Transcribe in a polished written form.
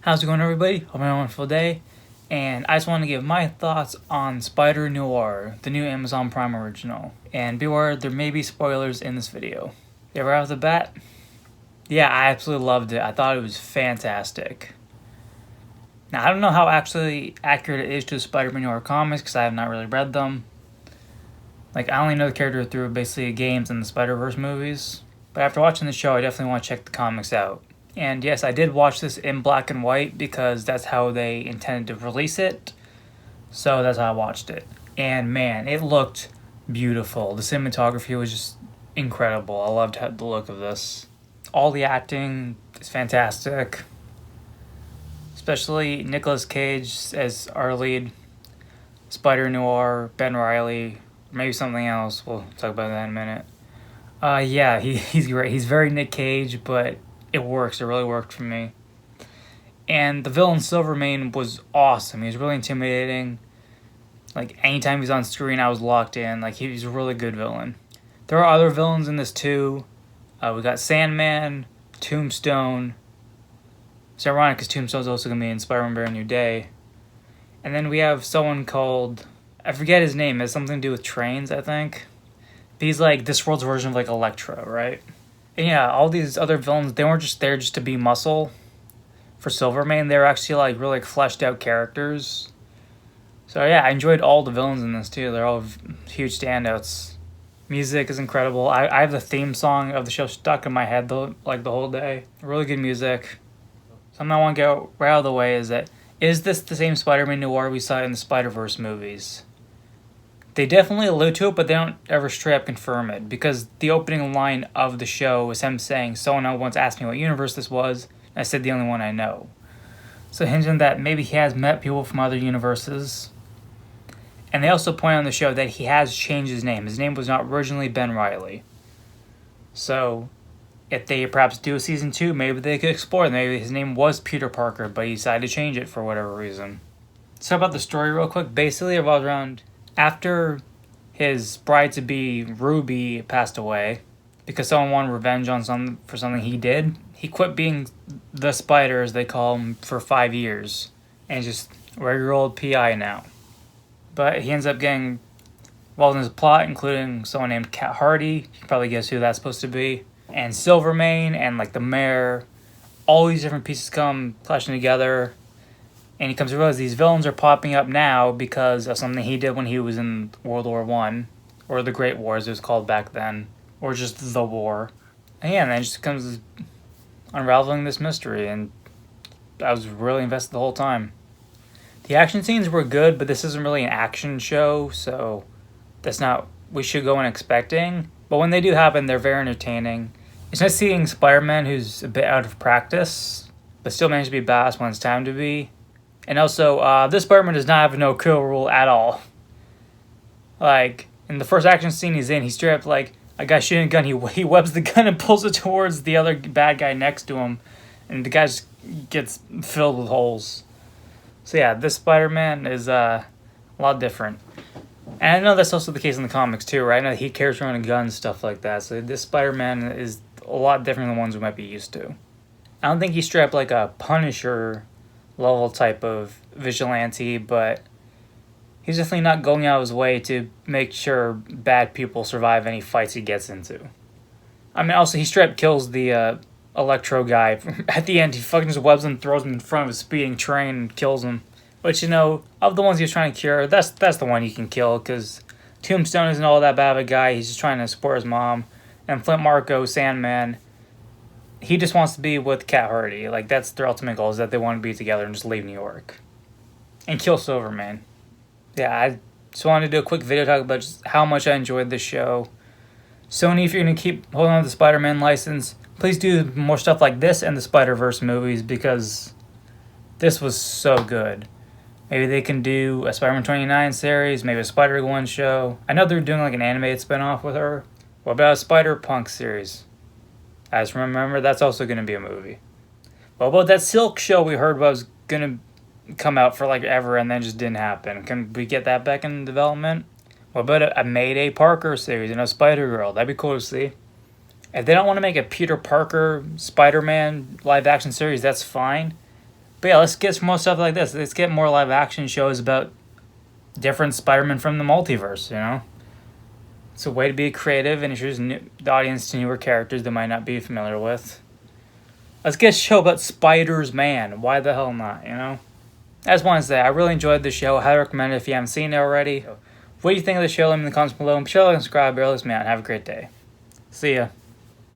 How's it going, everybody? Hope you're having a wonderful day. And I just want to give my thoughts on Spider-Noir, the new Amazon Prime original. And beware, there may be spoilers in this video. Yeah, right off the bat, yeah, I absolutely loved it. I thought it was fantastic. Now, I don't know how actually accurate it is to the Spider-Man-Noir comics because I have not really read them. Like, I only know the character through basically games and the Spider-Verse movies. But after watching the show, I definitely want to check the comics out. And yes, I did watch this in black and white because that's how they intended to release it. So that's how I watched it. And man, it looked beautiful. The cinematography was just incredible. I loved the look of this. All the acting is fantastic. Especially Nicolas Cage as our lead. Spider-Noir, Ben Reilly, maybe something else. We'll talk about that in a minute. Yeah, he's great. He's very Nick Cage, but it works. It really worked for me. And the villain Silvermane was awesome. He was really intimidating. Like, anytime he's on screen, I was locked in. Like, he's a really good villain. There are other villains in this, too. We got Sandman, Tombstone. It's ironic because Tombstone's also going to be in Spider-Man Brand New Day. And then we have someone called... I forget his name. It has something to do with trains, I think. He's like this world's version of, like, Electro, right? And yeah, all these other villains, they weren't just there just to be muscle for Silvermane. They were actually like really fleshed out characters. So yeah, I enjoyed all the villains in this too. They're all huge standouts. Music is incredible. I have the theme song of the show stuck in my head the whole day. Really good music. Something I want to get right out of the way is this the same Spider-Man Noir we saw in the Spider-Verse movies? They definitely allude to it, but they don't ever straight up confirm it, because the opening line of the show is him saying, "Someone once asked me what universe this was, and I said the only one I know." So hinting that maybe he has met people from other universes. And they also point out on the show that he has changed his name. His name was not originally Ben Reilly. So if they perhaps do a season 2, maybe they could explore it. Maybe his name was Peter Parker, but he decided to change it for whatever reason. So about the story real quick. Basically it revolves around... After his bride-to-be, Ruby, passed away, because someone wanted revenge on for something he did, he quit being the Spider, as they call him, for 5 years. And he's just a regular old PI now. But he ends up getting involved in his plot, including someone named Cat Hardy. You can probably guess who that's supposed to be. And Silvermane, and like the mayor. All these different pieces come clashing together. And he comes to realize these villains are popping up now because of something he did when he was in World War I. Or the Great War, as it was called back then. Or just the war. And yeah, and then it just comes unraveling this mystery. And I was really invested the whole time. The action scenes were good, but this isn't really an action show. So that's not what we should go in expecting. But when they do happen, they're very entertaining. It's nice seeing Spider-Man, who's a bit out of practice, but still managed to be badass when it's time to be. And also, this Spider-Man does not have a no-kill rule at all. Like, in the first action scene he's in, he's straight up like, a guy shooting a gun, he webs the gun and pulls it towards the other bad guy next to him. And the guy just gets filled with holes. So yeah, this Spider-Man is a lot different. And I know that's also the case in the comics too, right? I know he carries around a gun and stuff like that. So this Spider-Man is a lot different than the ones we might be used to. I don't think he's straight up like a Punisher level type of vigilante, but he's definitely not going out of his way to make sure bad people survive any fights he gets into. I mean, also, he straight up kills the Electro guy. At the end, he fucking just webs him, throws him in front of a speeding train and kills him. Which, you know, of the ones he was trying to cure, that's the one he can kill, because Tombstone isn't all that bad of a guy. He's just trying to support his mom. And Flint Marko, Sandman, he just wants to be with Cat Hardy. Like, that's their ultimate goal, is that they want to be together and just leave New York. And kill Silvermane. Yeah, I just wanted to do a quick video talk about just how much I enjoyed this show. Sony, if you're going to keep holding on to the Spider-Man license, please do more stuff like this and the Spider-Verse movies, because this was so good. Maybe they can do a Spider-Man 29 series, maybe a Spider-Gwen show. I know they're doing like an animated spinoff with her. What about a Spider-Punk series? I just remember that's also going to be a movie. What about that Silk show we heard was going to come out for like ever and then just didn't happen? Can we get that back in development? What about a Mayday Parker series and a Spider-Girl? That'd be cool to see. If they don't want to make a Peter Parker Spider-Man live-action series, that's fine. But yeah, let's get some more stuff like this. Let's get more live action shows about different Spider-Man from the multiverse, you know? It's a way to be creative and introduce the audience to newer characters they might not be familiar with. Let's get a show about Spider-Man. Why the hell not, you know? I just want to say, I really enjoyed the show. I highly recommend it if you haven't seen it already. What do you think of the show? Let me know in the comments below. And be sure to subscribe. Bear with me out. Have a great day. See ya.